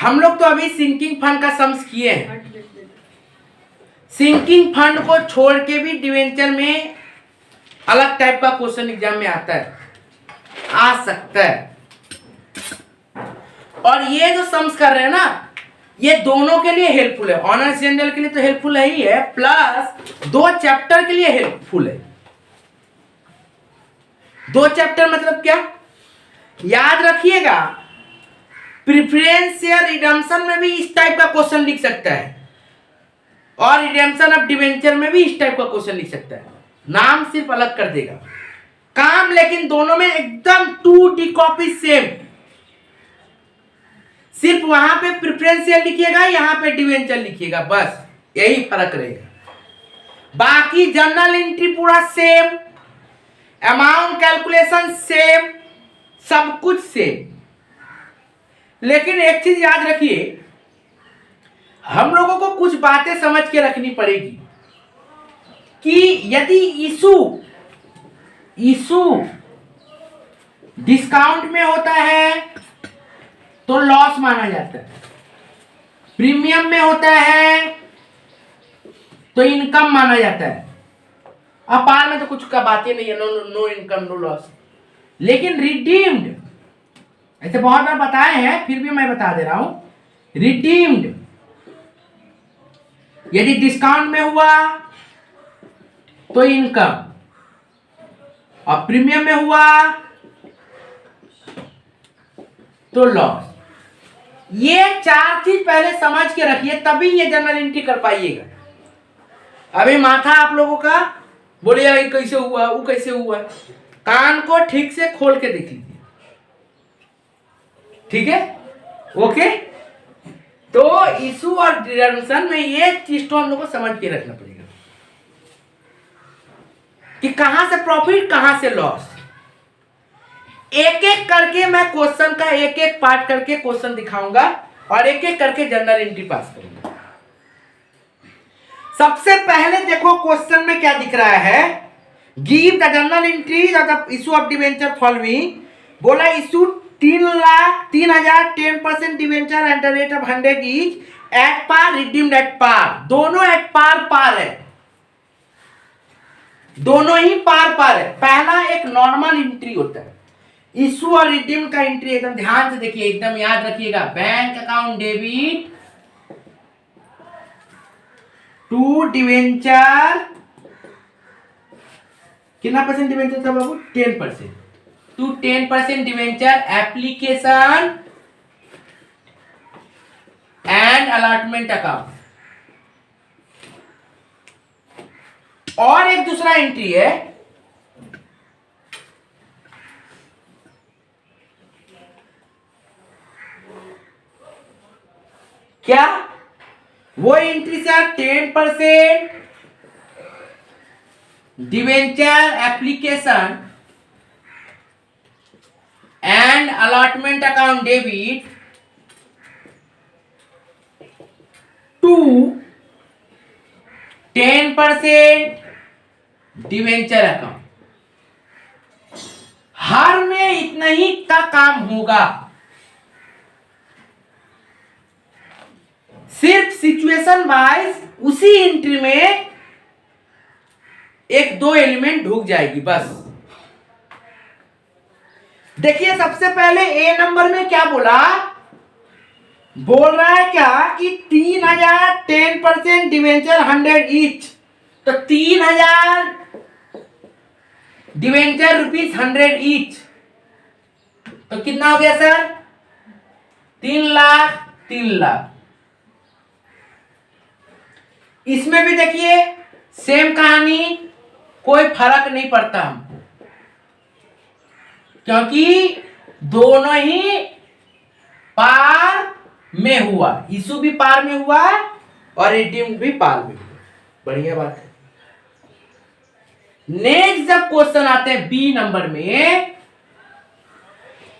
हम लोग तो अभी सिंकिंग फंड का सम्स किए हैं। सिंकिंग फंड को छोड़ के भी डिवेंचर में अलग टाइप का क्वेश्चन एग्जाम में आता है, आ सकता है। और ये जो सम्स कर रहे हैं ना, ये दोनों के लिए हेल्पफुल है। ऑनर्स जनरल के लिए तो हेल्पफुल है ही है, प्लस 2 चैप्टर के लिए हेल्पफुल है। 2 चैप्टर मतलब क्या, याद रखिएगा, प्रेफरेंस शेयर रिडम्पशन में भी इस टाइप का क्वेश्चन लिख सकता है, और रिडेम्पशन ऑफ डिवेंचर में भी इस टाइप का क्वेश्चन लिख सकता है। नाम सिर्फ अलग कर देगा, काम लेकिन दोनों में एकदम 2D कॉपी सेम। सिर्फ वहां पे प्रेफरेंस शेयर लिखिएगा, यहां पे डिवेंचर लिखिएगा, बस यही फर्क रहेगा। बाकी जर्नल एंट्री पूरा सेम, अमाउंट कैलकुलेशन सेम, सब कुछ सेम। लेकिन एक चीज याद रखिए, हम लोगों को कुछ बातें समझ के रखनी पड़ेगी कि यदि इशू डिस्काउंट में होता है तो लॉस माना जाता है, प्रीमियम में होता है तो इनकम माना जाता है। अपार में तो कुछ का बात ही नहीं है, नो इनकम नो लॉस। लेकिन रिडीम्ड, ऐसे बहुत बार बताए हैं, फिर भी मैं बता दे रहा हूं, रिडीम्ड यदि डिस्काउंट में हुआ तो इनकम, और प्रीमियम में हुआ तो लॉस। ये 4 चीज पहले समझ के रखिए, तभी ये जर्नल एंट्री कर पाइएगा। अभी माथा आप लोगों का बोलिएगा कैसे हुआ, वो कैसे हुआ, कान को ठीक से खोल के देख लीजिए, ठीक है, ओके। तो इशू और डिडम्पशन में ये चीज तो हम लोग को समझ के रखना पड़ेगा कि कहां से प्रॉफिट कहां से लॉस। एक एक करके मैं क्वेश्चन का एक एक पार्ट करके क्वेश्चन दिखाऊंगा और एक एक करके जर्नल एंट्री पास करूंगा। सबसे पहले देखो क्वेश्चन में क्या दिख रहा है, give the journal entry the issue of debenture following. बोला issue 3,03,000 10% debenture at the rate of 100 each at par, redeemed at par. दोनों एट पार है, दोनों ही पार है। पहला एक नॉर्मल एंट्री होता है, इशू और रिडीम का एंट्री एकदम ध्यान से देखिए, एकदम याद रखिएगा। Bank account debit to debenture, कितना परसेंट डिवेंचर था बाबू, 10%, to 10% debenture application and allotment account. और एक दूसरा एंट्री है, क्या वो एंट्री से 10% debenture application and allotment account debit to 10% debenture account. हर में इतना ही का काम होगा, सिर्फ सिचुएशन वाइज उसी एंट्री में 1-2 एलिमेंट ढूक जाएगी बस। देखिए सबसे पहले ए नंबर में क्या बोला, बोल रहा है क्या कि 3,000 10% डिवेंचर 100 ईच, तो 3,000 डिवेंचर रुपीज 100 ईच, तो कितना हो गया सर, 3 लाख 3 लाख। इसमें भी देखिए सेम कहानी, कोई फर्क नहीं पड़ता हमको, क्योंकि दोनों ही पार में हुआ, इशू भी पार में हुआ और रिडीम भी पार में हुआ। बढ़िया बात है। नेक्स्ट जब क्वेश्चन आते हैं बी नंबर में,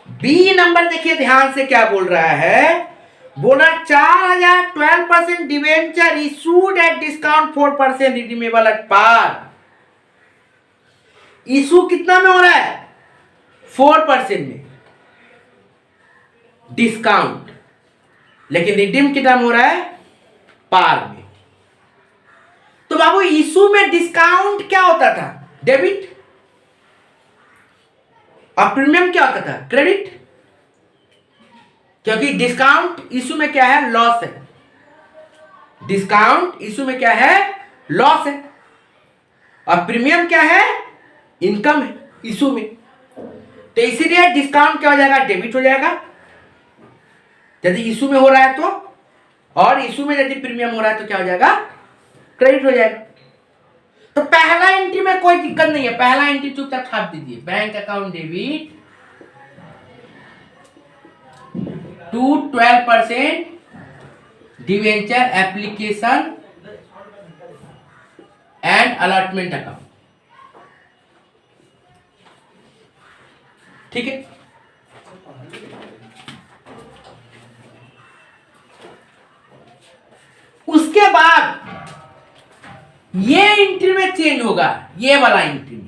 बी नंबर देखिए ध्यान से क्या बोल रहा है, बोला 4,000 12% debenture issued at discount 4% redeemable at par. Issue कितना में हो रहा है, 4% में, डिस्काउंट लेकिन रिडीम कितना में हो रहा है? पार में। तो बाबू इशू में डिस्काउंट क्या होता था? डेबिट। और प्रीमियम क्या होता था? क्रेडिट। क्योंकि डिस्काउंट इशू में क्या है? लॉस है। डिस्काउंट इशू में क्या है? लॉस है। और प्रीमियम क्या है? इनकम है इशू में। तो इसीलिए डिस्काउंट क्या हो जाएगा? डेबिट हो जाएगा यदि इशू में हो रहा है तो, और इशू में यदि प्रीमियम हो रहा है तो क्या हो जाएगा? क्रेडिट हो जाएगा। तो पहला एंट्री में कोई दिक्कत नहीं है, पहला एंट्री चुपचाप छाप दीजिए, bank account debit to 12% debenture application and allotment account. ठीक है। उसके बाद ये एंट्री में चेंज होगा, ये वाला एंट्री में।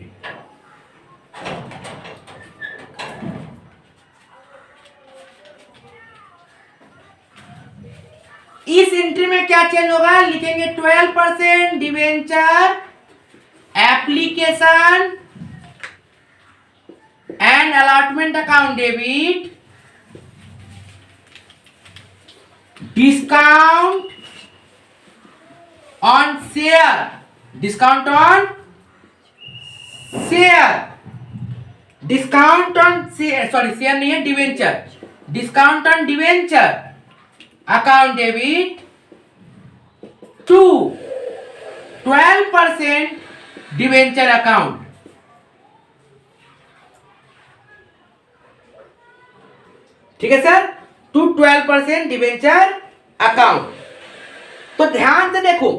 इस एंट्री में क्या चेंज होगा? लिखेंगे 12% debenture application and allotment account debit discount on share, discount on share, discount on share, sorry share नहीं है, debenture, discount on debenture account debit to 12% debenture account. ठीक है सर, टू 12% डिवेंचर अकाउंट। तो ध्यान से देखो,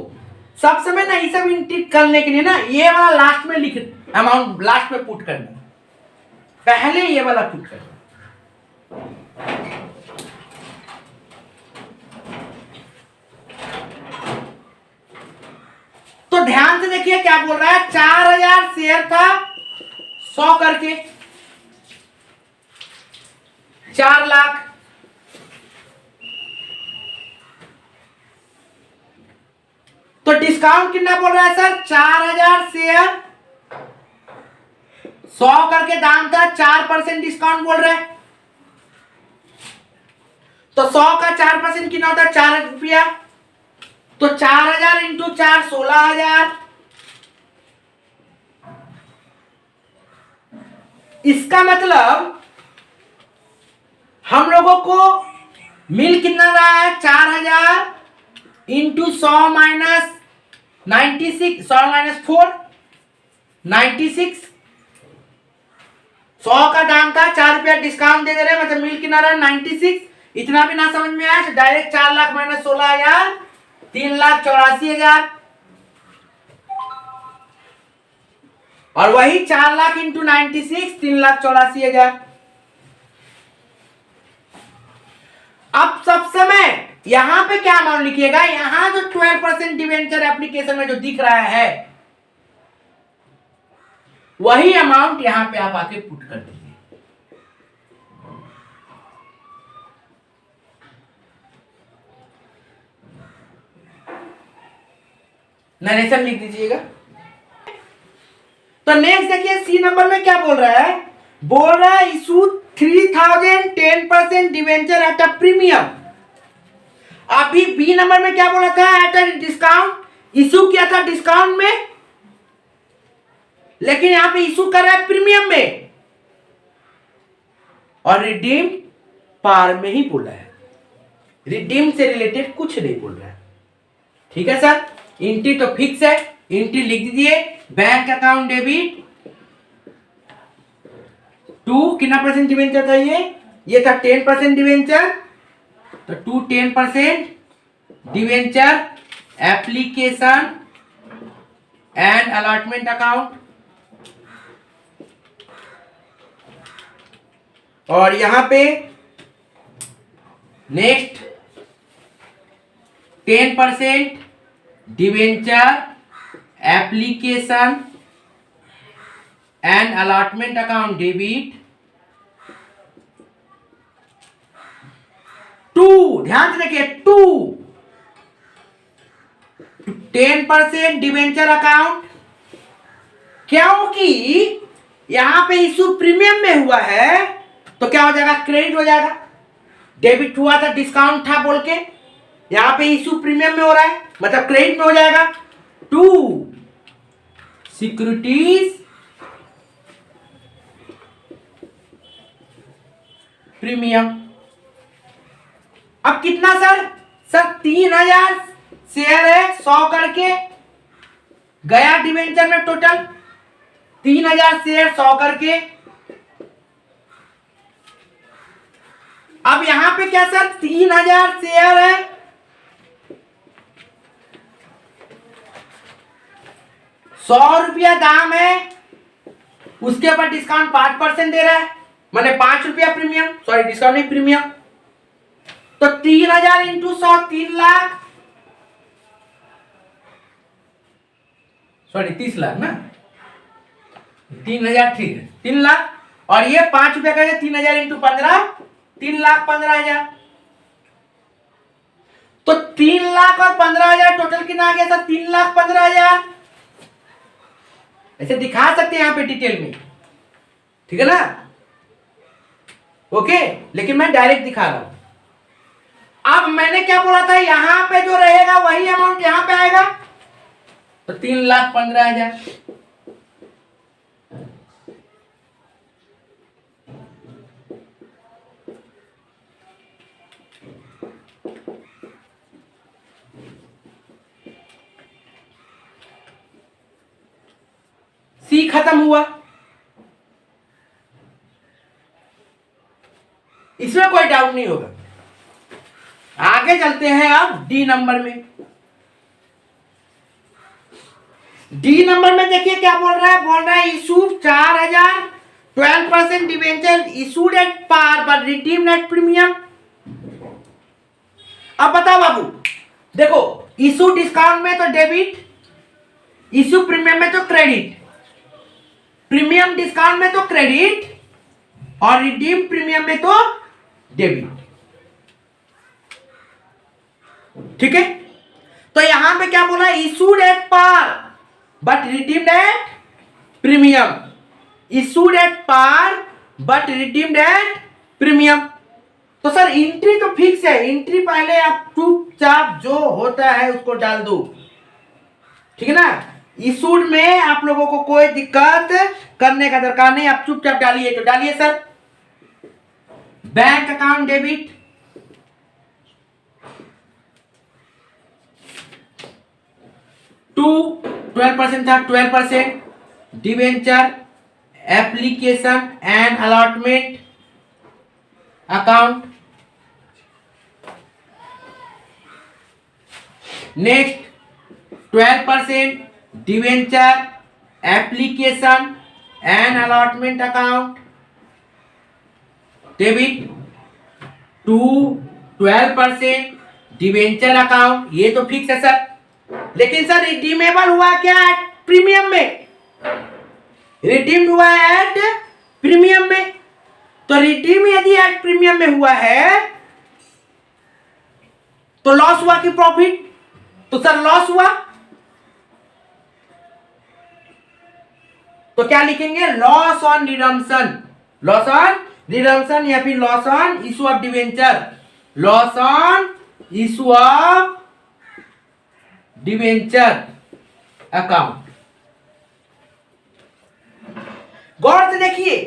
सब समय ना ये सब एंट्री करने के लिए ना ये वाला लास्ट में लिख, अमाउंट लास्ट में पुट करना, पहले ये वाला पुट करना। तो ध्यान से देखिए क्या बोल रहा है, 4000 शेयर था 100 करके 4 लाख। तो डिस्काउंट कितना बोल रहा है सर? 4000 शेयर 100 करके दाम था, 4% डिस्काउंट बोल रहा है। तो 100 का 4% कितना होता है? 4 रुपया। तो 4000 इंटू 4 16,000। इसका मतलब हम लोगों को मिल कितना रहा है? 4000 इंटू 100 माइनस 96, 100 माइनस 4 96। 100 का दाम था, 4 रुपया डिस्काउंट दे रहे हैं, मतलब मिल कितना रहा? 96। इतना भी ना समझ में आया तो डायरेक्ट 4 लाख माइनस 16,000 3,84,000। और वही 4 लाख इंटू 96 3,84,000। अब सब समय यहां पे क्या अमाउंट लिखिएगा? यहां जो 12% डिवेंचर एप्लीकेशन में जो दिख रहा है वही अमाउंट यहां पे आप आके पुट कर दीजिए। नरेशन लिख दीजिएगा। तो नेक्स्ट देखिए, सी नंबर में क्या बोल रहा है? बोल रहा है issue 3000 10% debenture at a premium. अभी बी नंबर में क्या बोला था? At a discount. इशू किया था डिस्काउंट में, लेकिन यहां पे इशू कर रहा है प्रीमियम में, और रिडीम पार में ही बोला है, रिडीम से रिलेटेड कुछ नहीं बोल रहा है। ठीक है सर, एंट्री तो फिक्स है, एंट्री लिख दीजिए, बैंक अकाउंट डेबिट टू कितना परसेंट डिवेंचर था? ये था 10% डिवेंचर, तो to 10% debenture application and allotment account. और यहां पे next 10% debenture application and allotment account debit to, ध्यान से देखिए, 10% डिवेंचर अकाउंट, क्योंकि यहां पे इशू प्रीमियम में हुआ है तो क्या हो जाएगा, क्रेडिट हो जाएगा। डेबिट हुआ था, डिस्काउंट था बोल के, यहां पे इशू प्रीमियम में हो रहा है मतलब क्रेडिट में हो जाएगा। To securities premium. अब कितना सर? सर 3000 शेयर है, 100 करके गया डिवेंचर में, टोटल 3000 शेयर 100 करके। अब यहां पे क्या सर, 3000 शेयर है, 100 रुपया दाम है, उसके ऊपर डिस्काउंट 5% दे रहा है, मैंने 5 रुपया प्रीमियम, सॉरी डिस्काउंट नहीं, प्रीमियम। तो 3000 इंटू 100, 3 लाख, सॉरी 30 लाख ना, 3000 ठीक है, 3 लाख। और ये 5 रुपया का 3000 इंटू 15, 3,15,000। तो 3 लाख और 15,000 टोटल कितना आ गया सर? 3,15,000। ऐसे दिखा सकते हैं यहां पे डिटेल में, ठीक है ना, ओके। लेकिन मैं डायरेक्ट दिखा रहा हूं। अब मैंने क्या बोला था, यहां पे जो रहेगा वही अमाउंट यहां पे आएगा, तो 3,15,000। सी खत्म हुआ, इसमें कोई डाउट नहीं होगा। आगे चलते हैं अब डी नंबर में। डी नंबर में देखिए क्या बोल रहा है, बोल रहा है issue 4000, 12% debenture issued at par but redeemed at premium. अब बताओ बाबू, देखो इशू डिस्काउंट में तो डेबिट, इशू प्रीमियम में तो क्रेडिट, प्रीमियम डिस्काउंट में तो क्रेडिट और रिडीम प्रीमियम में तो डेबिट, ठीक है। तो यहां पे क्या बोला, issued at par but redeemed at premium, issued at par but redeemed at premium. तो सर एंट्री तो फिक्स है, एंट्री पहले आप चुपचाप जो होता है उसको डाल दो, ठीक है ना। इशूड में आप लोगों को कोई दिक्कत करने का दरकार नहीं, आप चुपचाप डालिए। तो डालिए sir, bank account debit, to 12% था, 12% debenture application and allotment account. Next 12% debenture application and allotment account debit, to 12% debenture account, ये तो फिक्स है सर। लेकिन सर रिडीमेबल हुआ क्या एट प्रीमियम में, रिडीम्ड हुआ एट प्रीमियम में। तो रिडीम यदि एट प्रीमियम में हुआ है तो लॉस हुआ कि प्रॉफिट? तो सर लॉस हुआ, तो क्या लिखेंगे, loss on redemption, loss on redemption या फिर loss on issue of debenture, loss on issue of debenture account. गौर से देखिए,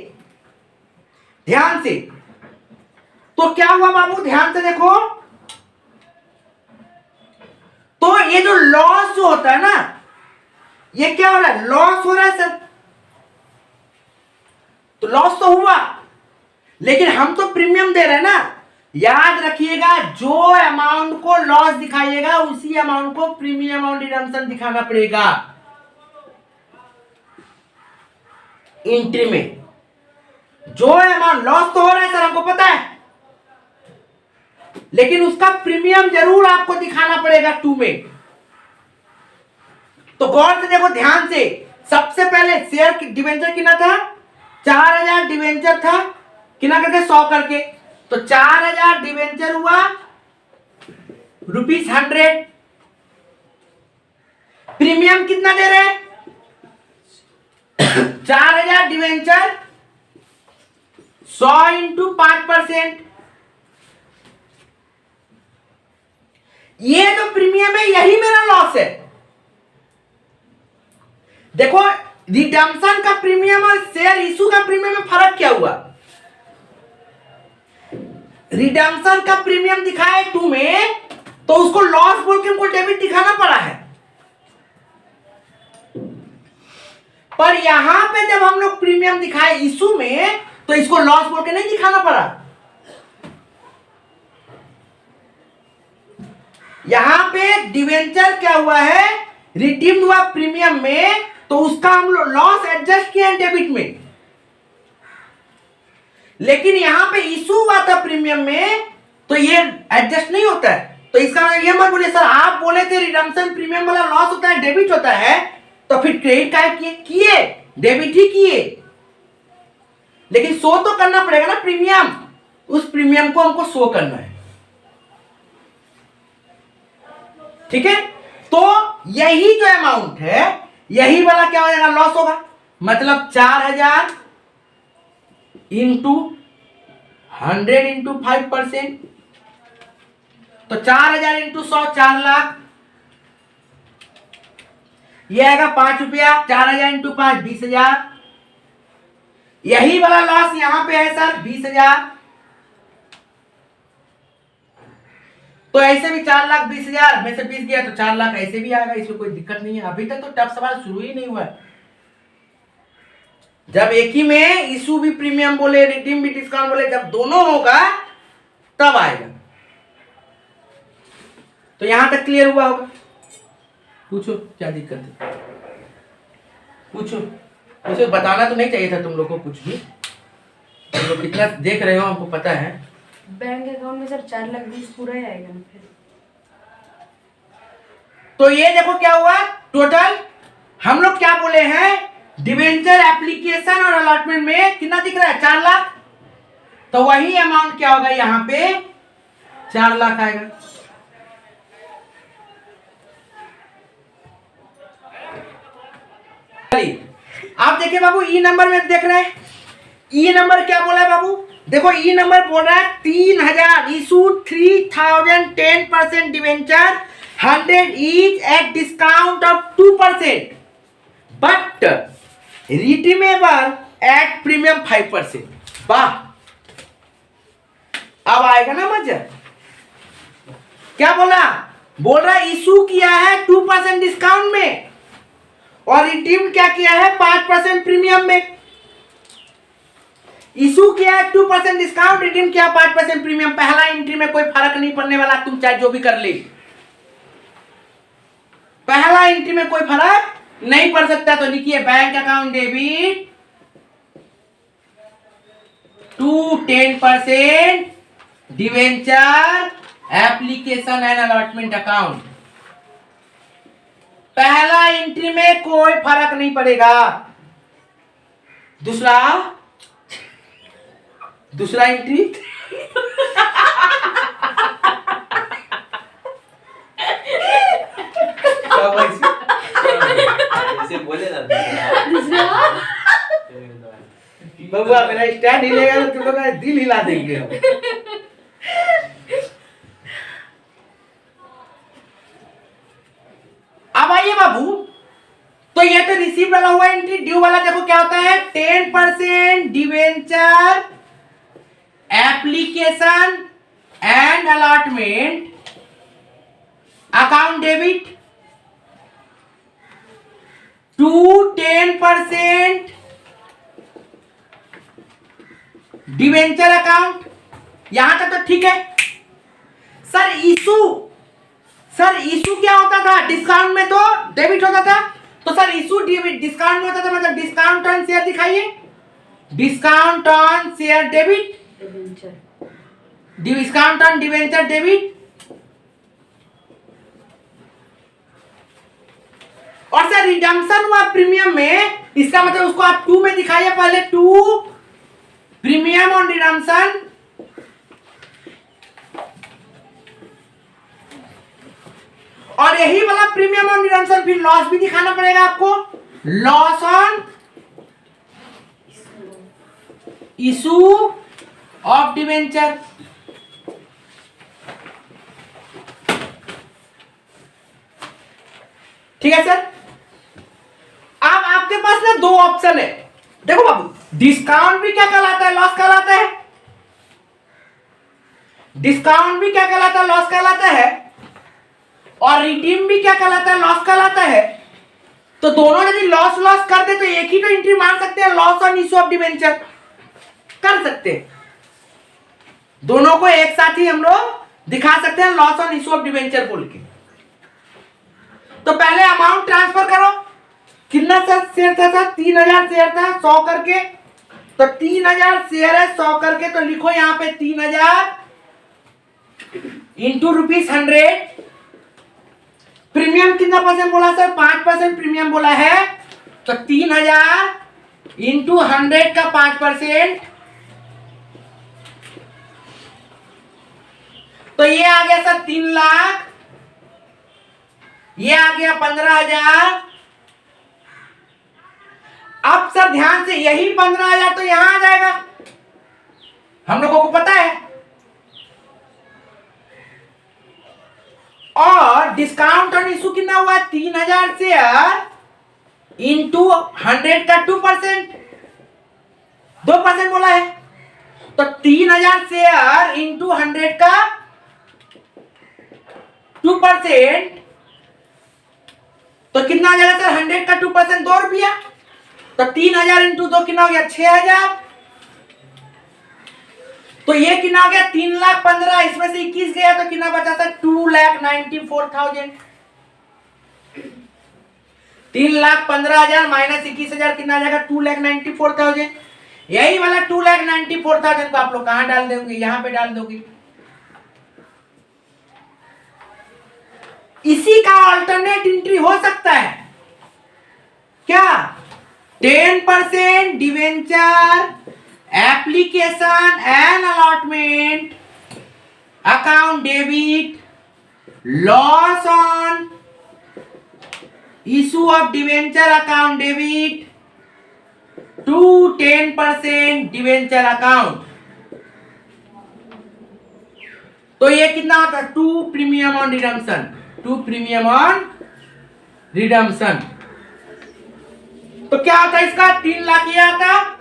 ध्यान से। तो क्या हुआ बाबू, ध्यान से देखो। तो ये जो लॉस जो होता है ना, ये क्या हो रहा है, लॉस हो रहा है सर। तो लॉस तो हुआ, लेकिन हम तो प्रीमियम दे रहे हैं ना। याद रखिएगा, जो अमाउंट को लॉस दिखाइएगा उसी अमाउंट को प्रीमियम अमाउंट रिडम्पशन दिखाना पड़ेगा एंट्री में। जो अमाउंट लॉस तो हो रहा है सर, हमको पता है, लेकिन उसका प्रीमियम जरूर आपको दिखाना पड़ेगा टू में। तो गौर से देखो, ध्यान से। सबसे पहले शेयर डिवेंचर कितना था, 4000 डिवेंचर था, कितना करके 100 करके। तो 4000 डिवेंचर हुआ ₹100। प्रीमियम कितना दे रहे हैं? 4000 डिवेंचर 100 इंटू 5%। ये जो प्रीमियम है यही मेरा लॉस है। देखो रिडम्पशन का प्रीमियम और शेयर इशू का प्रीमियम में फर्क क्या हुआ? रिडम्पशन का प्रीमियम दिखाए 2 में तो उसको लॉस बोल के हमको डेबिट दिखाना पड़ा है, पर यहां पे जब हम लोग प्रीमियम दिखाए इशू में तो इसको लॉस बोल के नहीं दिखाना पड़ा। यहां पे डिवेंचर क्या हुआ है, रिडीम्ड हुआ प्रीमियम में, तो उसका हम लोग लॉस एडजस्ट किए हैं डेबिट में। लेकिन यहां पे इशू हुआ था प्रीमियम में तो ये एडजस्ट नहीं होता है। तो इसका मतलब ये मत बोलिए सर आप बोले थे रिडम्पशन प्रीमियम वाला लॉस होता है डेबिट होता है, तो फिर क्रेडिट का किए डेबिट ही किए, लेकिन शो तो करना पड़ेगा ना प्रीमियम। उस प्रीमियम को हमको शो करना है, ठीक है। तो यही जो अमाउंट है यही वाला क्या हो जाएगा, लॉस होगा। मतलब 4000 इंटू 100 इंटू 5%, तो 4000 इंटू 100 4 लाख, ये आएगा 5 रुपया। 4000 इंटू 5 20,000। यही वाला लॉस यहां पे है सर 20,000। तो ऐसे भी 4,20,000 में से 20 गया तो 4 लाख ऐसे भी आएगा, इसमें कोई दिक्कत नहीं है। अभी तक तो टफ सवाल शुरू ही नहीं हुआ है। जब एक ही में इशू भी प्रीमियम बोले रिडीम भी डिस्काउंट बोले, जब दोनों होगा तब आएगा। तो यहां तक क्लियर हुआ होगा? पूछो क्या दिक्कत है, पूछो। मुझे बताना तो नहीं चाहिए था तुम लोग को कुछ भी, तुम लोग कितना देख रहे हो हमको पता है। बैंक अकाउंट में सर 4,20,000 पूरा ही आएगा ना फिर। तो ये देखो क्या हुआ टोटल, हम लोग क्या बोले हैं, डिवेंचर एप्लीकेशन और अलॉटमेंट में कितना दिख रहा है 4 लाख, तो वही अमाउंट क्या होगा यहां पे 4 लाख आएगा। आप देखिए बाबू ई नंबर में देख रहे हैं, ई नंबर क्या बोला है बाबू, देखो ई नंबर बोल रहा है 3000 issue 3000 10% debenture 100 each at discount of 2% but redeemable at premium 5%। वाह, अब आएगा ना मजा। क्या बोला, बोल रहा है इशू किया है 2% डिस्काउंट में और रिडीम क्या किया है 5% प्रीमियम में। इशू किया है 2% डिस्काउंट, रिडीम किया 5% प्रीमियम। पहला एंट्री में कोई फर्क नहीं पड़ने वाला, तुम चाहे जो भी कर ले, पहला एंट्री में कोई फर्क नहीं पड़ सकता। तो लिखिए bank account debit to 10% debenture application and allotment account. पहला एंट्री में कोई फर्क नहीं पड़ेगा। दूसरा एंट्री बोले ना बबुआ मेरा स्टैंड हिलेगा तो तुम लोग का दिल हिला देंगे हम। अब आइए बाबू, तो ये तो रिसीव वाला हुआ एंट्री। ड्यू वाला देखो क्या होता है 10% debenture application and allotment account debit to 10% debenture account. यहां तक तो ठीक है। सर इशू क्या होता था, डिस्काउंट में तो डेबिट होता था, तो सर इशू डिस्काउंट में होता था, मतलब डिस्काउंट ऑन शेयर दिखाइए, discount on share debit, discount on debenture debit. और सर रिडम्पशन हुआ प्रीमियम में, इसका मतलब उसको आप 2 में दिखाइए, पहले 2 प्रीमियम ऑन रिडम्पशन और यही वाला प्रीमियम ऑन रिडम्पशन फिर लॉस भी दिखाना पड़ेगा आपको, loss on issue of debenture. ठीक है सर। अब आपके पास ना दो ऑप्शन है, देखो बाबू, डिस्काउंट भी क्या कहलाता है, लॉस कहलाता है, डिस्काउंट भी क्या कहलाता है, लॉस कहलाता है, और रिडीम भी क्या कहलाता है, लॉस कहलाता है। तो दोनों यदि लॉस लॉस कर दे तो एक ही तो एंट्री मार सकते हैं, loss on issue of debenture कर सकते हैं, दोनों को एक साथ ही हम लोग दिखा सकते हैं, loss on issue of debenture बोल के। तो पहले अमाउंट ट्रांसफर करो, कितना शेयर था सर, 3000 शेयर था 100 करके, तो 3000 शेयर है 100 करके, तो लिखो यहां पे 3000 इंटू ₹100। प्रीमियम कितना परसेंट बोला सर, 5% प्रीमियम बोला है, तो 3000 इंटू 100 का 5%, तो ये आ गया सर 3 लाख, ये आ गया 15,000। अब सर ध्यान से, यही 15,000 तो यहां आ जाएगा, हम लोगों को पता है, और डिस्काउंट ऑन इशू कितना हुआ, 3000 शेयर इंटू 100 का 2%, 2% बोला है, तो 3000 शेयर इंटू 100 का 2%, तो कितना आ जाएगा सर, 100 का 2% ₹2, तो 3000 इंटू 2 कितना हो गया, 6000, तो ये कितना हो गया 3,15,000, इसमें से 21 गया तो कितना बचा सर, 2,94,000। 3,15,000 माइनस 21,000 कितना आ जाएगा, 2,94,000। यही वाला 2,94,000 को आप लोग कहां डाल दोगे, यहां पे डाल दोगे। इसी का अल्टरनेट एंट्री हो सकता है क्या, 10% debenture application and allotment account debit, loss on issue of debenture account debit to 10% debenture account. तो ये कितना होता है, 2 premium on redemption, 2 premium on redemption. तो क्या होता है इसका, 3 लाख ये आता,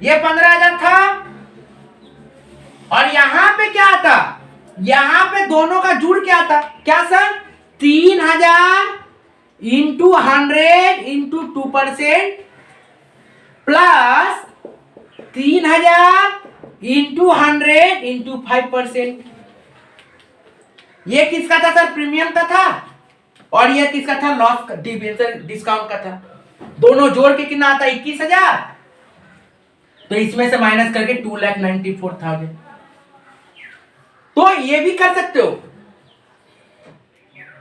ये 15,000 था, और यहां पे क्या आता, यहां पे दोनों का जुड़ क्या आता, क्या sir, 3,000 into 100 into 2% plus 3,000 into 100 into 5%। ये किसका था सर, प्रीमियम का था, और ये किसका था, लॉस डिस्काउंट का था। दोनों जोड़ के कितना आता, 21,000, तो इसमें से माइनस करके 2,94,000। तो ये भी कर सकते हो,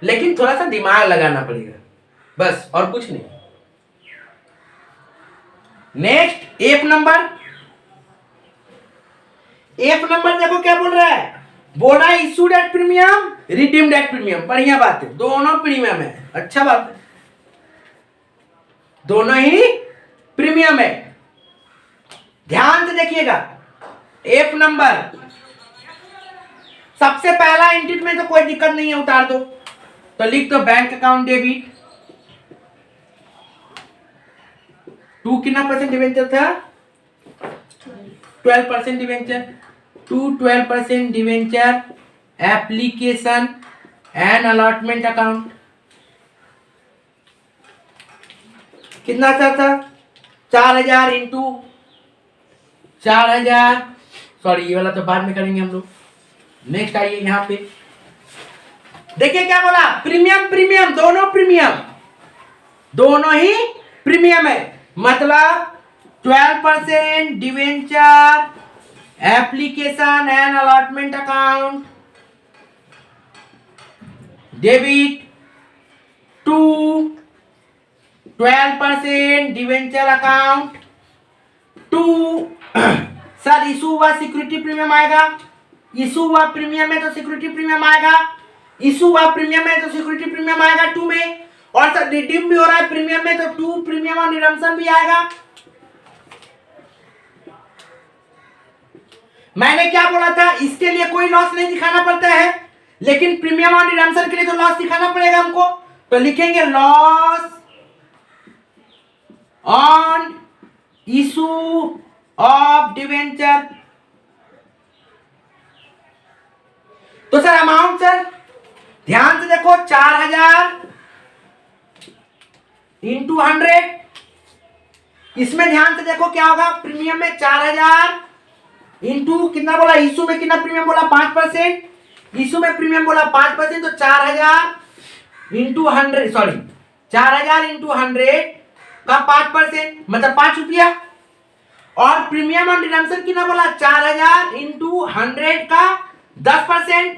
लेकिन थोड़ा सा दिमाग लगाना पड़ेगा बस, और कुछ नहीं। Next F number, F number देखो क्या बोल रहा है, बोल रहा है issued at premium, redeemed at premium. बढ़िया बात है, दोनों प्रीमियम है, अच्छा बात है, दोनों ही प्रीमियम है। ध्यान से देखिएगा, एफ नंबर सबसे पहला एंट्री में तो कोई दिक्कत नहीं है, उतार दो, तो लिख दो बैंक अकाउंट डेबिट, 2 कितना परसेंट डिवेंचर था, 12% debenture, 12% debenture application and allotment account. कितना सर था, 4,000 इंटू 4,000, सॉरी ये वाला तो बाद में करेंगे हम लोग। नेक्स्ट आइए यहां पे, देखिए क्या बोला, प्रीमियम प्रीमियम दोनों प्रीमियम, दोनों ही प्रीमियम है, मतलब 12% debenture application and allotment account debit to 12% debenture account to sir issue हुआ सिक्योरिटी प्रीमियम आएगा, इशू हुआ प्रीमियम में तो सिक्योरिटी प्रीमियम आएगा, इशू हुआ प्रीमियम है तो सिक्योरिटी प्रीमियम आएगा 2 में, और सर रिडीम भी हो रहा है प्रीमियम में तो 2 प्रीमियम और रिडम्पशन भी आएगा। मैंने क्या बोला था, इसके लिए कोई लॉस नहीं दिखाना पड़ता है, लेकिन प्रीमियम और रिडम्पशन के लिए तो लॉस दिखाना पड़ेगा हमको। तो लिखेंगे loss on issue of debenture. तो सर अमाउंट सर ध्यान से देखो 4000 इंटू 100, इसमें ध्यान से देखो क्या होगा, प्रीमियम में 4000 इंटू कितना बोला, इशू में कितना प्रीमियम बोला 5%, इशू में प्रीमियम बोला 5%, तो 4000 इंटू 100, सॉरी 4000 इंटू 100 का 5% मतलब 5 रुपया, और प्रीमियम और रिडम्पशन कितना बोला 4000 इंटू 100 का 10%,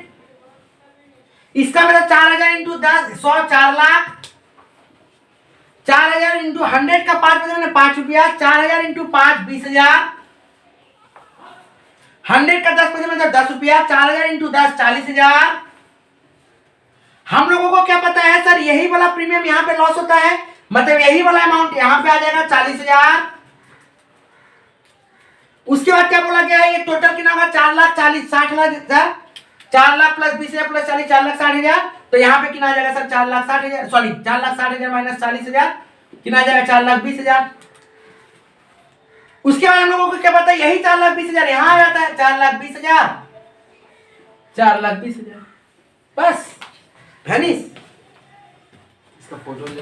इसका मतलब 4000 इंटू 10 100 4 लाख, 4000 इंटू 100 का 5% 5 रुपया, 4000 इंटू 5 20,000, 100 का 10% मतलब 10 रुपया, 4000 इंटू 10 40,000। हम लोगों को क्या पता है सर, यही वाला प्रीमियम यहाँ पे लॉस होता है, मतलब यही वाला अमाउंट यहाँ पे आ जाएगा 40,000। उसके बाद क्या बोला गया है, ये टोटल कितना होगा 4,40,60,000, 4 लाख प्लस 20,000 प्लस 40 4,60,000, तो यहाँ पे कितना आ जाएगा सर 4,60,000, सॉरी 4,60,000 माइनस 40,000 कितना आ जाएगा 4,20,000। उसके बाद हम लोगों को क्या पता है, यही 4,20,000 यहाँ आ जाता है, 4,20,000 4,20,000 बस। इसका फोटो ले